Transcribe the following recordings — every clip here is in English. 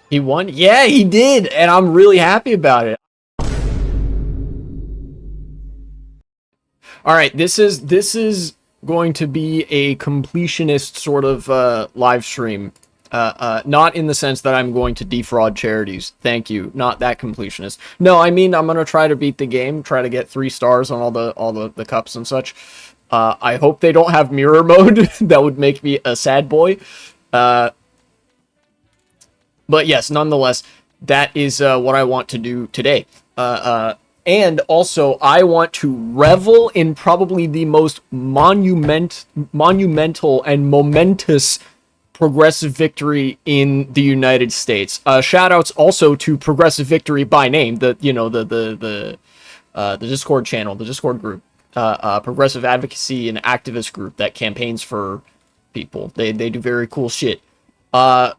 He won? Yeah, he did, and I'm really happy about it. All right, this is going to be a completionist sort of live stream. Not in the sense that I'm going to defraud charities. Thank you. Not that completionist. No, I mean I'm gonna try to beat the game, try to get 3 stars on all the cups and such. I hope they don't have mirror mode. That would make me a sad boy. Uh, but yes, nonetheless, that is what I want to do today. And also, I want to revel in probably the most monumental and momentous progressive victory in the United States. Shout outs also to Progressive Victory by name, the Discord channel, the Discord group, progressive advocacy and activist group that campaigns for people. They do very cool shit. Uh,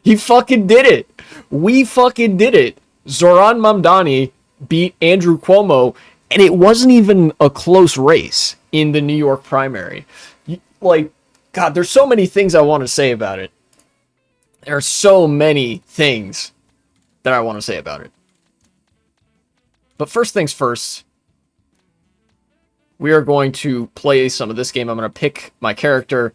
he fucking did it. We fucking did it. Zohran Mamdani beat Andrew Cuomo, and it wasn't even a close race in the New York primary. Like, God, there's so many things I want to say about it. There are so many things that I want to say about it. But first things first, we are going to play some of this game. I'm going to pick my character.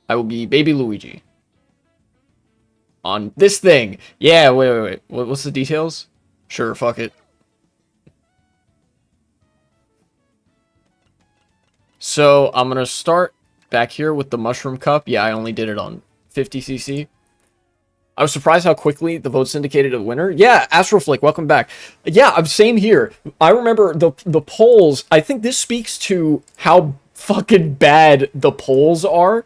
I will be Baby Luigi. On this thing. Yeah, wait. What's the details? Sure, fuck it. So, I'm gonna start back here with the mushroom cup. Yeah, I only did it on 50cc. I was surprised how quickly the votes indicated a winner. Yeah, Astroflick, welcome back. Yeah, same here. I remember the polls. I think this speaks to how fucking bad the polls are.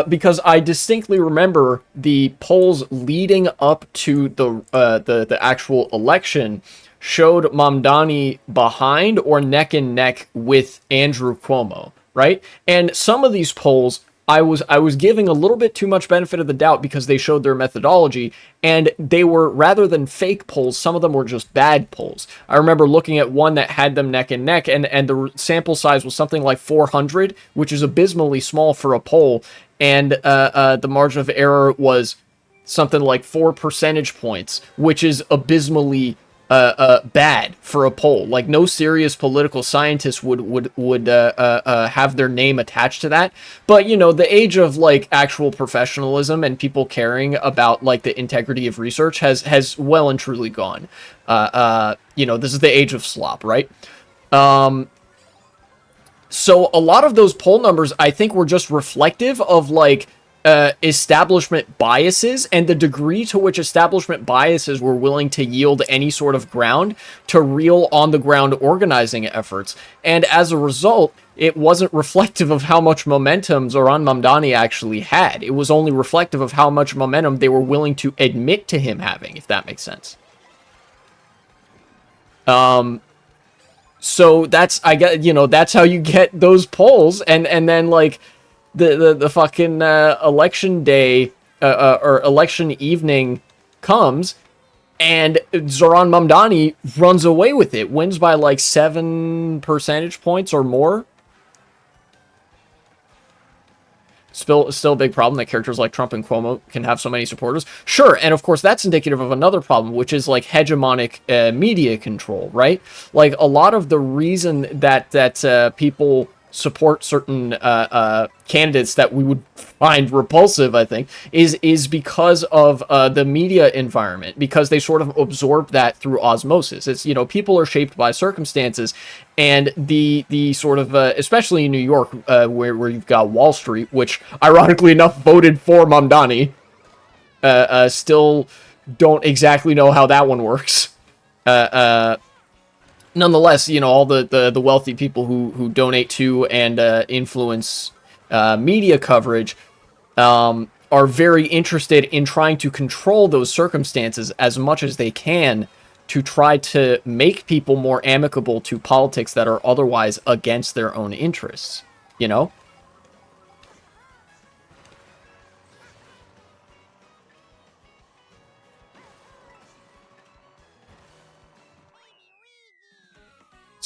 Because I distinctly remember the polls leading up to the actual election showed Mamdani behind or neck and neck with Andrew Cuomo, right? And some of these polls I was giving a little bit too much benefit of the doubt because they showed their methodology, and they were, rather than fake polls, some of them were just bad polls. I remember looking at one that had them neck and neck, and the sample size was something like 400, which is abysmally small for a poll, and the margin of error was something like 4 percentage points, which is abysmally bad for a poll. Like, no serious political scientist would have their name attached to that. But, you know, the age of, like, actual professionalism and people caring about, like, the integrity of research has well and truly gone. You know, this is the age of slop, right? So a lot of those poll numbers, I think, were just reflective of, like, establishment biases and the degree to which establishment biases were willing to yield any sort of ground to real on-the-ground organizing efforts. And as a result, it wasn't reflective of how much momentum Zohran Mamdani actually had. It was only reflective of how much momentum they were willing to admit to him having, if that makes sense. So that's, I get, you know, that's how you get those polls, and then, like, the fucking election day or election evening comes, and Zohran Mamdani runs away with it, wins by like 7 percentage points or more. Still a big problem that characters like Trump and Cuomo can have so many supporters. Sure, and of course that's indicative of another problem, which is like hegemonic media control, right? Like, a lot of the reason that people support certain candidates that we would find repulsive, I think, is because of the media environment, because they sort of absorb that through osmosis. It's, you know, people are shaped by circumstances, and the sort of especially in New York, where you've got Wall Street, which ironically enough voted for Mamdani, still don't exactly know how that one works. Nonetheless, you know, all the wealthy people who donate to and influence media coverage are very interested in trying to control those circumstances as much as they can to try to make people more amicable to politics that are otherwise against their own interests, you know?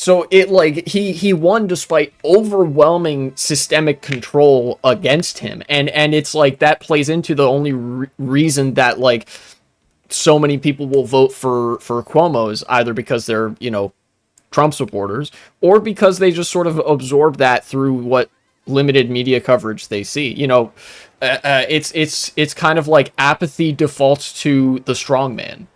So it like he won despite overwhelming systemic control against him, and it's like that plays into the only reason that like so many people will vote for Cuomo is either because they're, you know, Trump supporters, or because they just sort of absorb that through what limited media coverage they see. You know, it's kind of like apathy defaults to the strong man.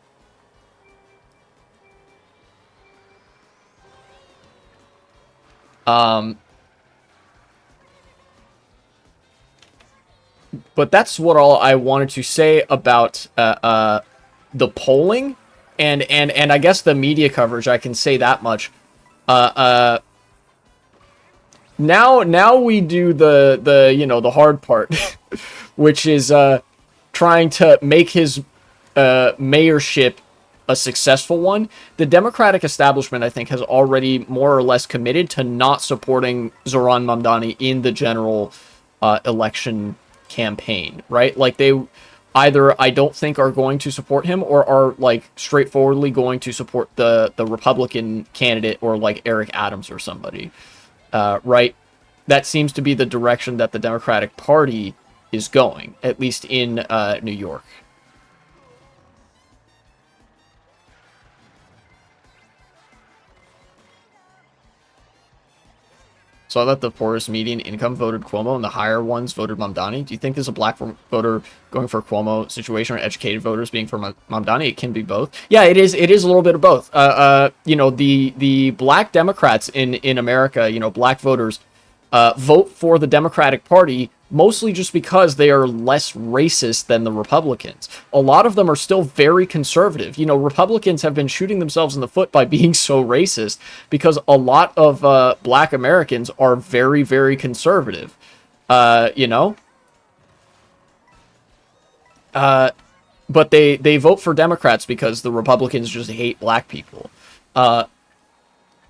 But that's what all I wanted to say about the polling and I guess the media coverage. I can say that much. Uh, uh, now we do the you know, the hard part, which is trying to make his mayorship a successful one. The Democratic establishment, I think, has already more or less committed to not supporting Zohran Mamdani in the general election campaign, right? Like they either, I don't think, are going to support him, or are like straightforwardly going to support the Republican candidate, or like Eric Adams or somebody, right? That seems to be the direction that the Democratic Party is going, at least in New York. Saw that the poorest median income voted Cuomo and the higher ones voted Mamdani. Do you think there's a black voter going for Cuomo situation, or educated voters being for Mamdani? It can be both. Yeah, it is. It is a little bit of both. You know, the black Democrats in America, you know, black voters, vote for the Democratic Party mostly just because they are less racist than the Republicans. A lot of them are still very conservative. You know, Republicans have been shooting themselves in the foot by being so racist because a lot of black Americans are very, very conservative. You know? But they vote for Democrats because the Republicans just hate black people. Uh,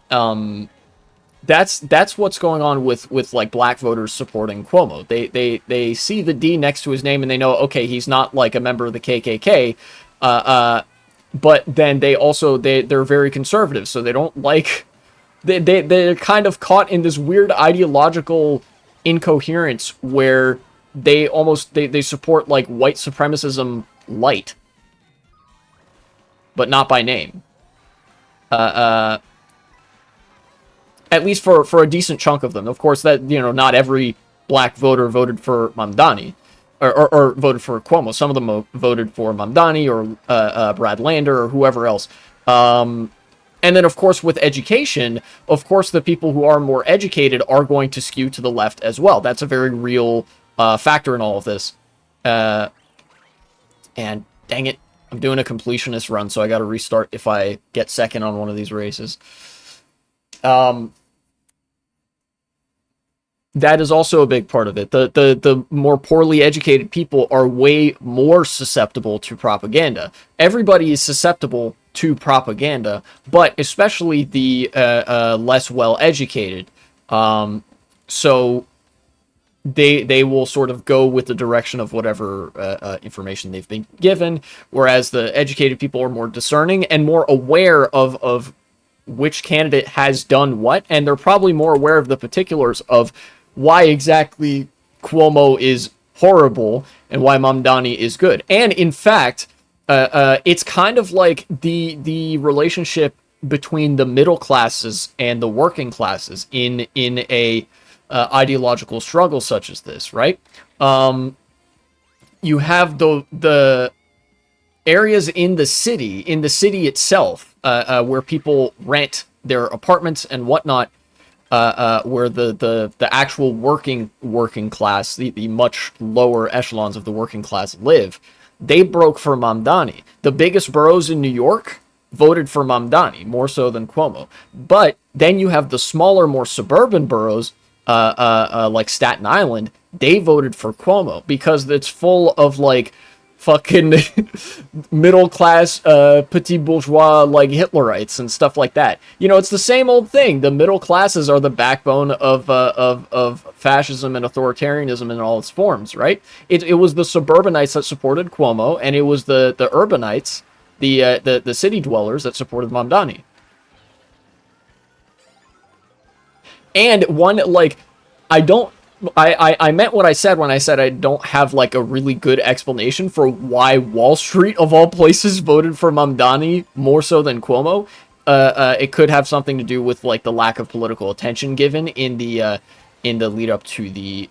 um, that's what's going on with like black voters supporting Cuomo. They see the D next to his name and they know, okay, he's not like a member of the KKK, but then they're very conservative, so they don't like, they're kind of caught in this weird ideological incoherence where they support like white supremacism light, but not by name. Uh, uh, at least for a decent chunk of them. Of course, that, you know, not every black voter voted for Mamdani, or voted for Cuomo. Some of them voted for Mamdani or Brad Lander or whoever else. And then, of course, with education, of course, the people who are more educated are going to skew to the left as well. That's a very real factor in all of this. And dang it, I'm doing a completionist run, so I got to restart if I get second on one of these races. That is also a big part of it. The more poorly educated people are way more susceptible to propaganda. Everybody is susceptible to propaganda, but especially the less well educated. So they will sort of go with the direction of whatever information they've been given, whereas the educated people are more discerning and more aware of which candidate has done what, and they're probably more aware of the particulars of why exactly Cuomo is horrible and why Mamdani is good. And in fact, it's kind of like the relationship between the middle classes and the working classes in a ideological struggle such as this, right? You have the areas in the city itself, where people rent their apartments and whatnot, where the actual working class, the much lower echelons of the working class live. They broke for Mamdani. The biggest boroughs in New York voted for Mamdani, more so than Cuomo. But then you have the smaller, more suburban boroughs, like Staten Island. They voted for Cuomo because it's full of like fucking middle class, petit bourgeois, like Hitlerites and stuff like that. You know, it's the same old thing. The middle classes are the backbone of fascism and authoritarianism in all its forms, right? It was the suburbanites that supported Cuomo, and it was the urbanites, the city dwellers that supported Mamdani. And one, like, I don't, I meant what I said when I said I don't have, like, a really good explanation for why Wall Street, of all places, voted for Mamdani more so than Cuomo. It could have something to do with, like, the lack of political attention given in the lead up to the,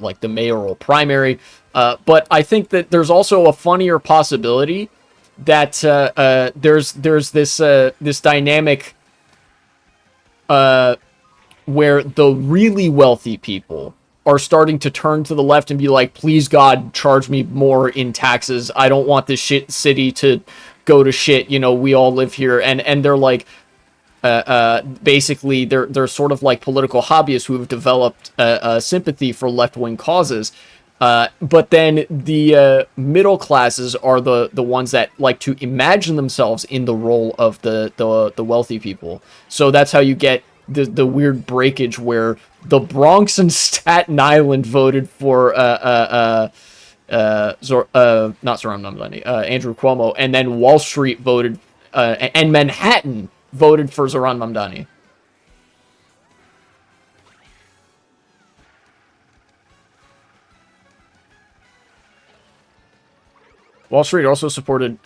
like, the mayoral primary. But I think that there's also a funnier possibility that there's this dynamic where the really wealthy people are starting to turn to the left and be like, please God, charge me more in taxes. I don't want this shit city to go to shit. You know, we all live here. And they're like, basically they're sort of like political hobbyists who have developed sympathy for left-wing causes. But then the middle classes are the ones that like to imagine themselves in the role of the wealthy people. So that's how you get the weird breakage where the Bronx and Staten Island voted for not Zohran Mamdani, Andrew Cuomo, and then Wall Street voted and Manhattan voted for Zohran Mamdani. Wall Street also supported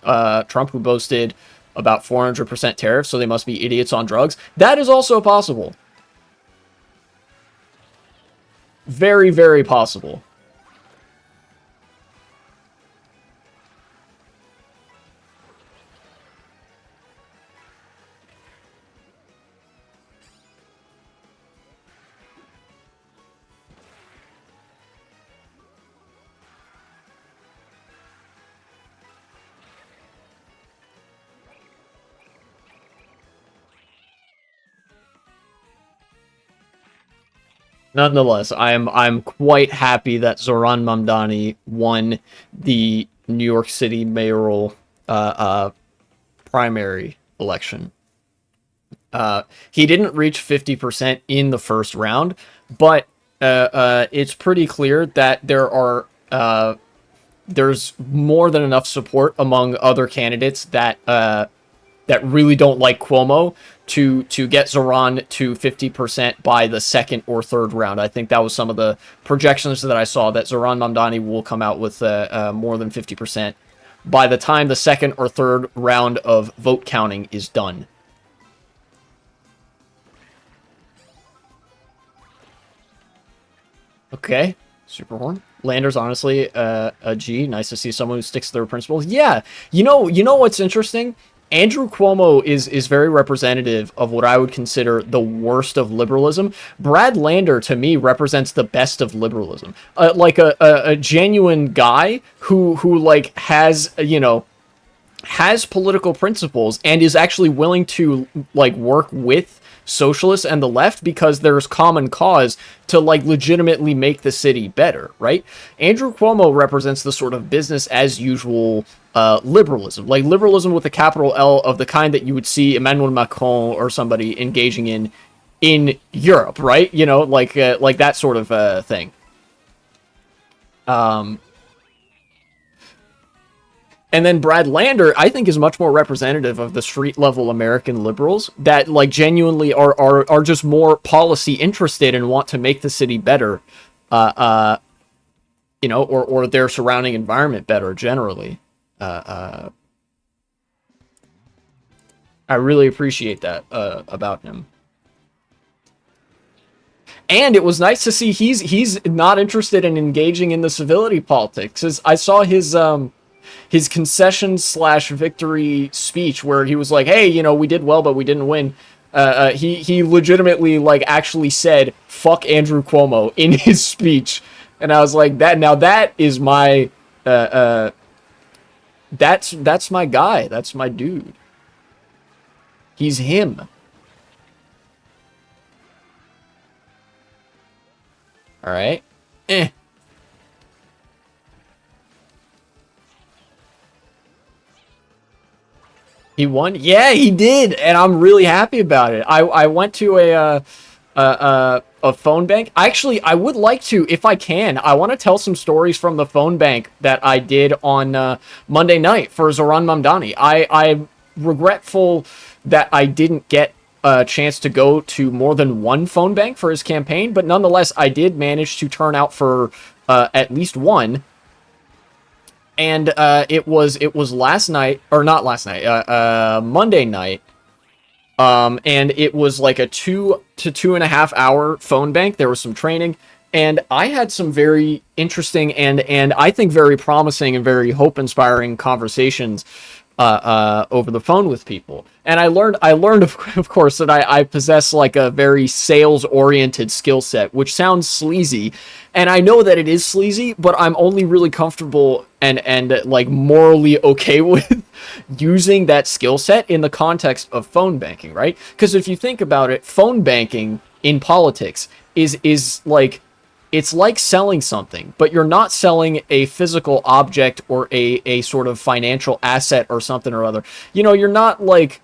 Trump, who boasted about 400% tariffs, so they must be idiots on drugs. That is also possible. Very, very possible. Nonetheless, I'm quite happy that Zohran Mamdani won the New York City mayoral primary election. He didn't reach 50% in the first round, but it's pretty clear that there's more than enough support among other candidates that that really don't like Cuomo to get Zohran to 50% by the second or third round. I think that was some of the projections that I saw, that Zohran Mamdani will come out with more than 50% by the time the second or third round of vote counting is done. Okay, Superhorn. Lander's honestly a G. Nice to see someone who sticks to their principles. Yeah, you know what's interesting? Andrew Cuomo is very representative of what I would consider the worst of liberalism. Brad Lander, to me, represents the best of liberalism. Like a genuine guy who like has, you know, has political principles and is actually willing to like work with socialists and the left because there's common cause to like legitimately make the city better, right? Andrew Cuomo represents the sort of business as usual liberalism, like liberalism with a capital L, of the kind that you would see Emmanuel Macron or somebody engaging in Europe, right? You know, like that sort of thing. And then Brad Lander, I think, is much more representative of the street-level American liberals that, like, genuinely are just more policy interested and want to make the city better, you know, or their surrounding environment better generally. I really appreciate that about him. And it was nice to see he's not interested in engaging in the civility politics. I saw his concession/victory speech where he was like, hey, you know, we did well, but we didn't win. He legitimately, like, actually said, fuck Andrew Cuomo in his speech. And I was like, that is my, that's my guy. That's my dude. He's him. All right. He won? Yeah, he did, and I'm really happy about it. I went to a phone bank. Actually, I would like to, if I can, I want to tell some stories from the phone bank that I did on Monday night for Zohran Mamdani. I'm regretful that I didn't get a chance to go to more than one phone bank for his campaign, but nonetheless, I did manage to turn out for at least one. And it was last night, or not last night, Monday night. And it was like a 2 to 2.5 hour phone bank. There was some training, and I had some very interesting and I think very promising and very hope inspiring conversations over the phone with people. And I learned of course that I possess like a very sales oriented skill set, which sounds sleazy, and I know that it is sleazy, but I'm only really comfortable and like morally okay with using that skill set in the context of phone banking, right? Because if you think about it, phone banking in politics is like, it's like selling something, but you're not selling a physical object or a sort of financial asset or something or other. You know, you're not like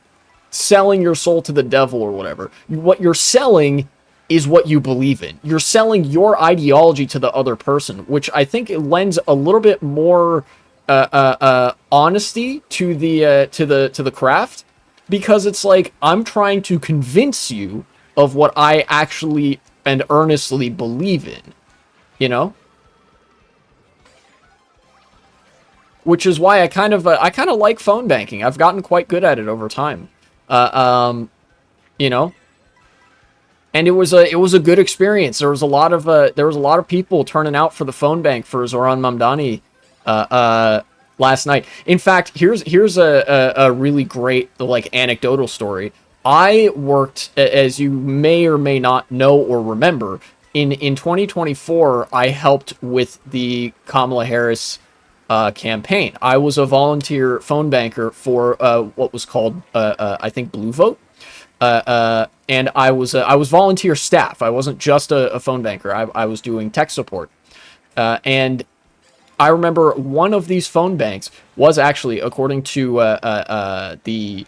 selling your soul to the devil or whatever. What you're selling is what you believe in. You're selling your ideology to the other person, which I think it lends a little bit more honesty to the craft, because it's like, I'm trying to convince you of what I actually and earnestly believe in, you know? Which is why I kind of like phone banking. I've gotten quite good at it over time. You know? And it was a good experience. There was a lot of people turning out for the phone bank for Zohran Mamdani last night. In fact, here's a really great like anecdotal story. I worked, as you may or may not know or remember, in 2024, I helped with the Kamala Harris campaign. I was a volunteer phone banker for what was called, I think, Blue Vote. And I was volunteer staff. I wasn't just a phone banker. I was doing tech support. And I remember one of these phone banks was actually, according to the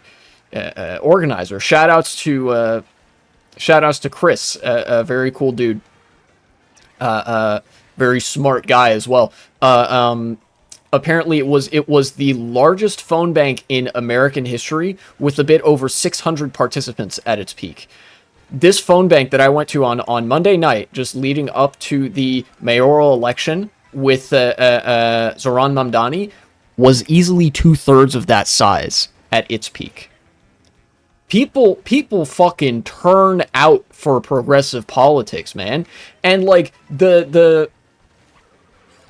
organizer, shout outs to Chris, a very cool dude, very smart guy as well. Apparently it was the largest phone bank in American history, with a bit over 600 participants at its peak. This phone bank that I went to on Monday night, just leading up to the mayoral election with Zohran Mamdani, was easily 2/3 of that size at its peak. People fucking turn out for progressive politics, man. And like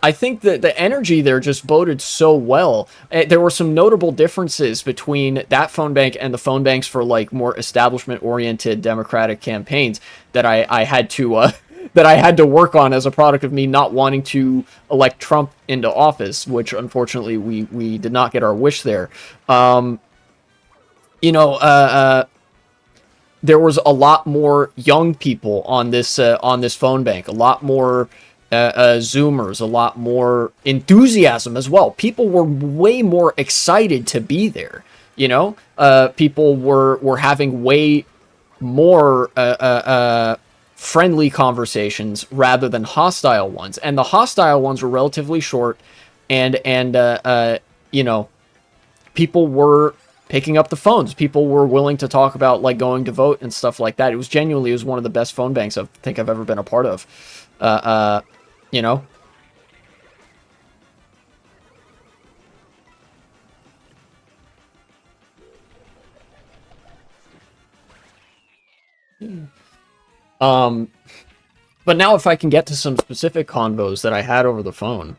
I think that the energy there just boded so well. There were some notable differences between that phone bank and the phone banks for like more establishment-oriented Democratic campaigns that I had to that I had to work on as a product of me not wanting to elect Trump into office, which unfortunately we did not get our wish there. You know, there was a lot more young people on this phone bank, a lot more Zoomers, a lot more enthusiasm as well. People were way more excited to be there. You know, people were having way more friendly conversations rather than hostile ones, and the hostile ones were relatively short, and you know, people were picking up the phones. People were willing to talk about like going to vote and stuff like that. It was one of the best phone banks I think I've ever been a part of. You know? But now if I can get to some specific convos that I had over the phone.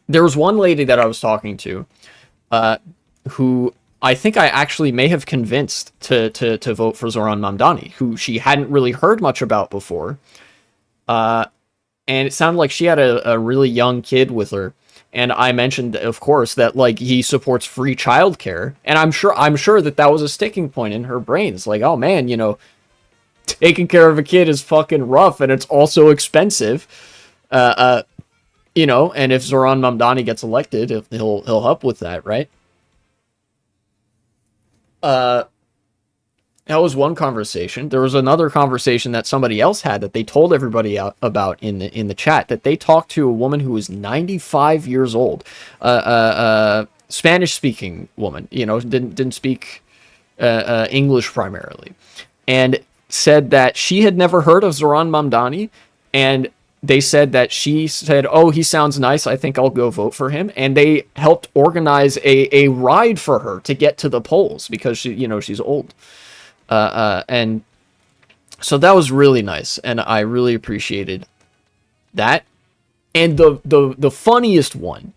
There was one lady that I was talking to, who I think I actually may have convinced to vote for Zohran Mamdani, who she hadn't really heard much about before. And it sounded like she had a really young kid with her. And I mentioned, of course, that like he supports free childcare, and I'm sure that was a sticking point in her brain. It's like, oh man, you know, taking care of a kid is fucking rough, and it's also expensive. You know, and if Zohran Mamdani gets elected, he'll help with that, right? That was one conversation. There was another conversation that somebody else had that they told everybody about in the chat, that they talked to a woman who was 95 years old. Spanish-speaking woman, you know, didn't speak English primarily, and said that she had never heard of Zohran Mamdani, and they said that she said, "Oh, he sounds nice. I think I'll go vote for him." And they helped organize a ride for her to get to the polls because she, you know, she's old, and so that was really nice, and I really appreciated that. And the funniest one,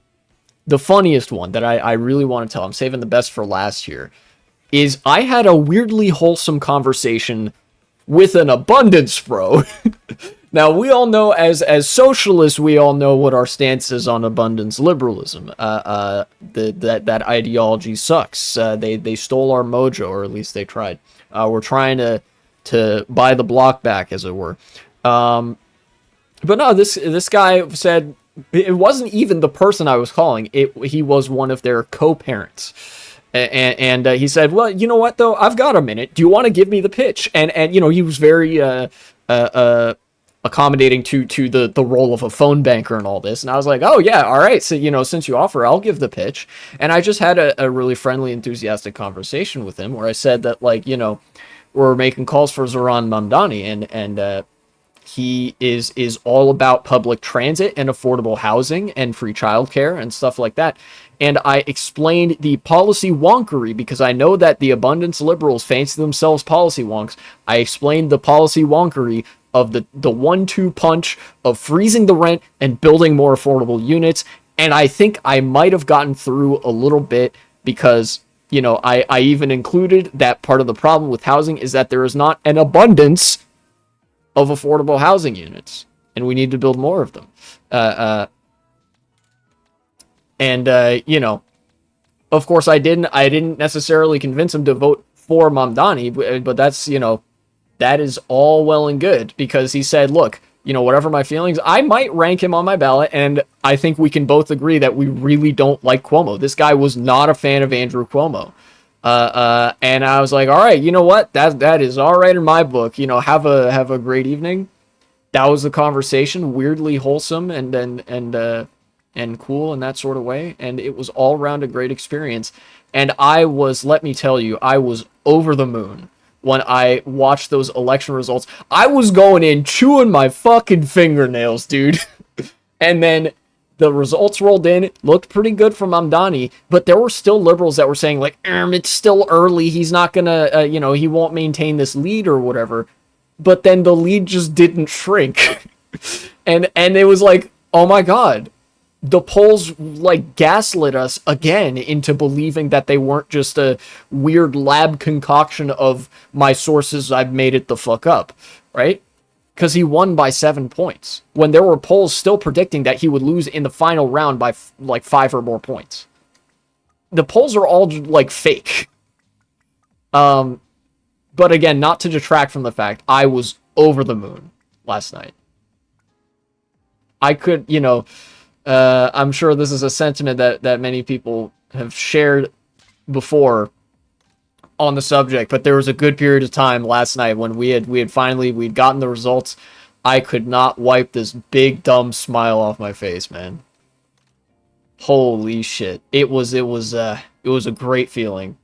that I really want to tell, I'm saving the best for last here, is I had a weirdly wholesome conversation with an abundance bro. Now, we all know, as socialists, we all know what our stance is on abundance liberalism. That ideology sucks. They stole our mojo, or at least they tried. We're trying to buy the block back, as it were. But no, this guy said it wasn't even the person I was calling. He was one of their co-parents. And he said, "Well, you know what, though? I've got a minute. Do you want to give me the pitch?" And you know, he was very accommodating to the role of a phone banker and all this. And I was like, "Oh, yeah, all right. So, you know, since you offer, I'll give the pitch." And I just had a really friendly, enthusiastic conversation with him where I said that, like, you know, we're making calls for Zohran Mamdani, and he is all about public transit and affordable housing and free childcare and stuff like that. And I explained the policy wonkery, because I know that the abundance liberals fancy themselves policy wonks. I explained the policy wonkery of the 1-2 punch of freezing the rent and building more affordable units. And I think I might have gotten through a little bit, because, you know, I even included that part of the problem with housing is that there is not an abundance of affordable housing units, and we need to build more of them. You know, of course, I didn't necessarily convince him to vote for Mamdani, but that's, you know, that is all well and good, because he said, "Look, you know, whatever my feelings, I might rank him on my ballot, and I think we can both agree that we really don't like Cuomo." This guy was not a fan of Andrew Cuomo. And I was like, "All right, you know what? That is all right in my book. You know, have a great evening." That was the conversation, weirdly wholesome and cool in that sort of way, and it was all around a great experience. And let me tell you, I was over the moon when I watched those election results. I was going in chewing my fucking fingernails, dude. And then the results rolled in, looked pretty good for Mamdani, but there were still liberals that were saying, like, it's still early, he's not gonna, you know, he won't maintain this lead or whatever. But then the lead just didn't shrink. and it was like, oh my god, the polls, like, gaslit us again into believing that they weren't just a weird lab concoction of my sources, I've made it the fuck up, right? Because he won by 7 points, when there were polls still predicting that he would lose in the final round by, like, 5 or more points. The polls are all, like, fake. But again, not to detract from the fact, I was over the moon last night. I could, you know, I'm sure this is a sentiment that many people have shared before on the subject, but there was a good period of time last night when we'd gotten the results. I could not wipe this big dumb smile off my face, man. Holy shit. It was a great feeling.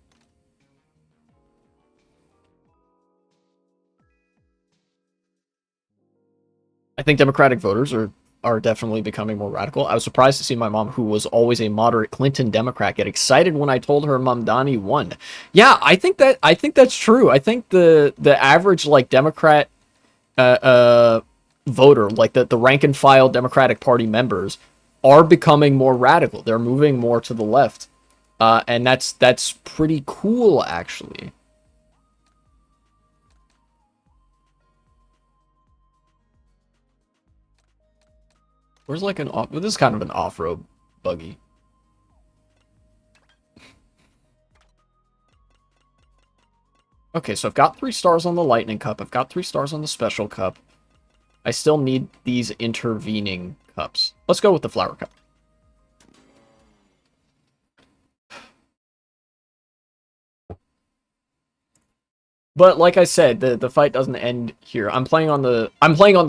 I think Democratic voters are definitely becoming more radical. I was surprised to see my mom, who was always a moderate Clinton Democrat, get excited when I told her Mamdani won. Yeah, I think that's true. I think the average, like, Democrat voter, like the rank and file Democratic Party members, are becoming more radical. They're moving more to the left. And that's pretty cool, actually. Where's, like, this is kind of an off-road buggy. Okay, so I've got 3 stars on the Lightning Cup. I've got 3 stars on the Special Cup. I still need these intervening cups. Let's go with the Flower Cup. But like I said, the fight doesn't end here. I'm playing on the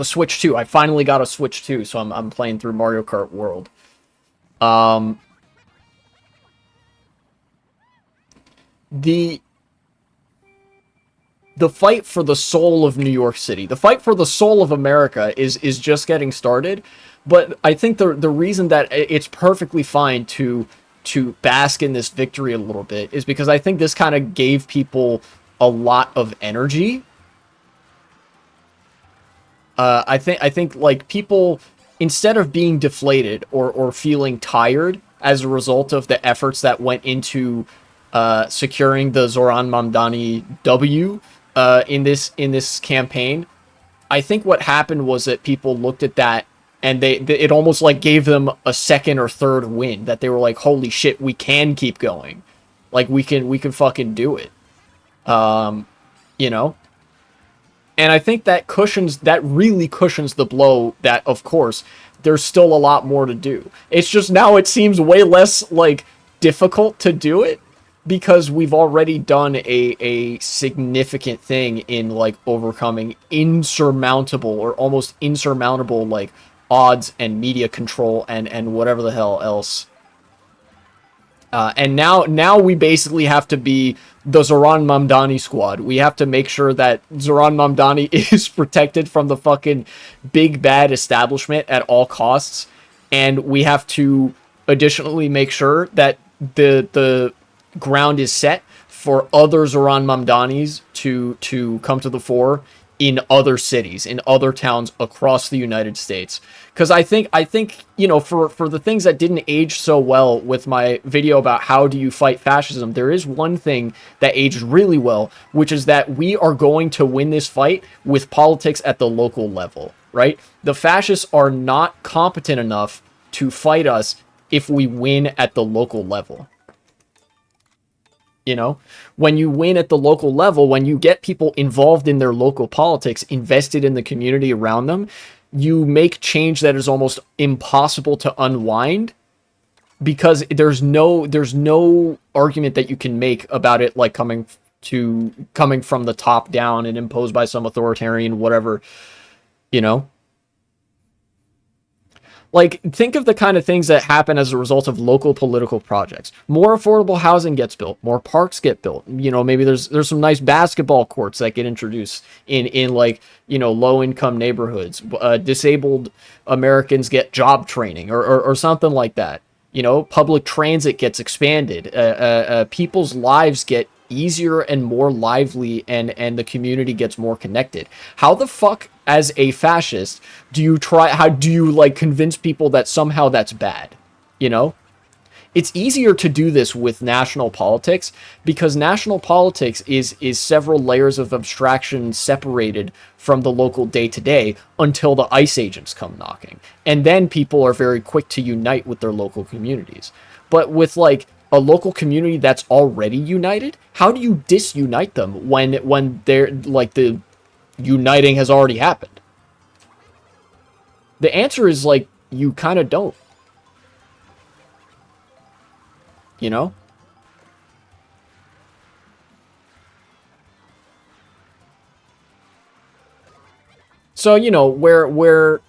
Switch 2. I finally got a Switch 2, so I'm playing through Mario Kart World. the fight for the soul of New York City, the fight for the soul of America is just getting started. But I think the reason that it's perfectly fine to bask in this victory a little bit is because I think this kind of gave people a lot of energy. I think like people, instead of being deflated or feeling tired as a result of the efforts that went into securing the Zohran Mamdani W in this campaign, I think what happened was that people looked at that and it almost like gave them a second or third win, that they were like, holy shit, we can keep going, like we can fucking do it, you know. And I think that really cushions the blow that, of course, there's still a lot more to do. It's just now it seems way less, like, difficult to do it because we've already done a significant thing in, like, overcoming insurmountable or almost insurmountable, like, odds and media control and whatever the hell else. And now we basically have to be the Zohran Mamdani squad. We have to make sure that Zohran Mamdani is protected from the fucking big bad establishment at all costs. And we have to additionally make sure that the ground is set for other Zohran Mamdanis to come to the fore in other cities, in other towns across the United States. Because I think, you know, for the things that didn't age so well with my video about how do you fight fascism, there is one thing that aged really well, which is that we are going to win this fight with politics at the local level, right? The fascists are not competent enough to fight us if we win at the local level. You know, when you win at the local level, when you get people involved in their local politics, invested in the community around them, you make change that is almost impossible to unwind, because there's no argument that you can make about it, like coming from the top down and imposed by some authoritarian whatever, you know. Like, think of the kind of things that happen as a result of local political projects. More affordable housing gets built. More parks get built. You know, maybe there's some nice basketball courts that get introduced in like, you know, low-income neighborhoods. Disabled Americans get job training or something like that. You know, public transit gets expanded. People's lives get easier and more lively, and the community gets more connected. How the fuck, as a fascist, do you like convince people that somehow that's bad? You know, it's easier to do this with national politics, because national politics is several layers of abstraction separated from the local day-to-day until the ICE agents come knocking, and then people are very quick to unite with their local communities. But with like a local community that's already united, how do you disunite them when they're like the uniting has already happened? The answer is like, you kind of don't. You know? So, you know, where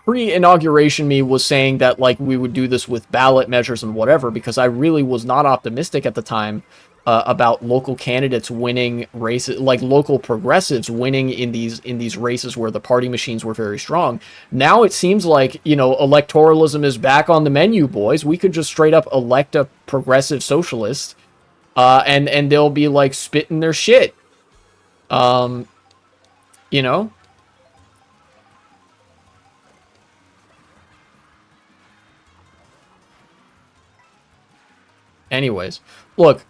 pre-inauguration me was saying that like we would do this with ballot measures and whatever, because I really was not optimistic at the time about local candidates winning races, like local progressives winning in these races where the party machines were very strong. Now it seems like, you know, electoralism is back on the menu, boys. We could just straight up elect a progressive socialist, and they'll be like spitting their shit. You know? Anyways, look,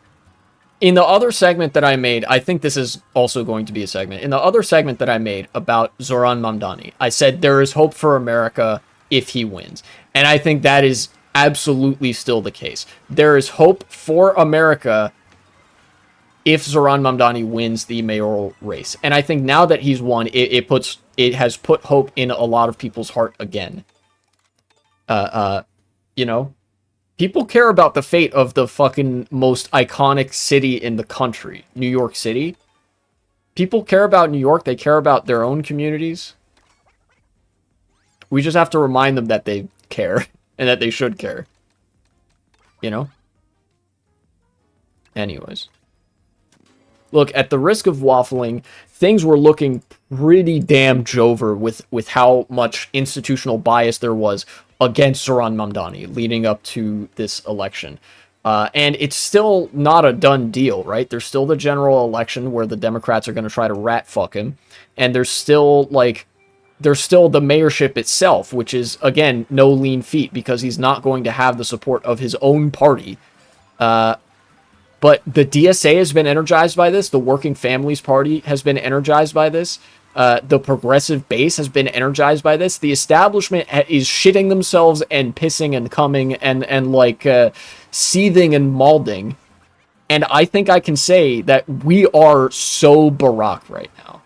in the other segment that I made, I think this is also going to be a segment. In the other segment that I made about Zohran Mamdani, I said there is hope for America if he wins. And I think that is absolutely still the case. There is hope for America if Zohran Mamdani wins the mayoral race. And I think now that he's won, it has put hope in a lot of people's heart again. You know? People care about the fate of the fucking most iconic city in the country, New York City. People care about New York. They care about their own communities. We just have to remind them that they care and that they should care. You know? Anyways. Look, at the risk of waffling, things were looking pretty damn Jover with how much institutional bias there was against Zohran Mamdani leading up to this election. And it's still not a done deal, right? There's still the general election where the Democrats are going to try to rat fuck him. And there's still the mayorship itself, which is, again, no lean feat because he's not going to have the support of his own party. But the DSA has been energized by this. The Working Families Party has been energized by this. The progressive base has been energized by this. The establishment is shitting themselves and pissing and coming and like seething and maulding. And I think I can say that we are so Barack right now.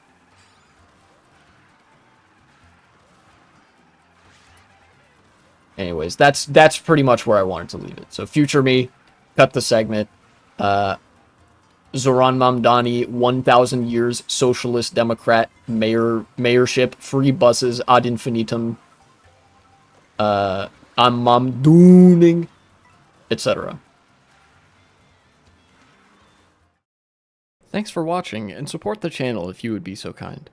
Anyways, that's pretty much where I wanted to leave it. So future me, cut the segment. Zohran Mamdani, 1,000 years socialist democrat mayorship, free buses ad infinitum. I'm Mamdooning, etc. Thanks for watching, and support the channel if you would be so kind.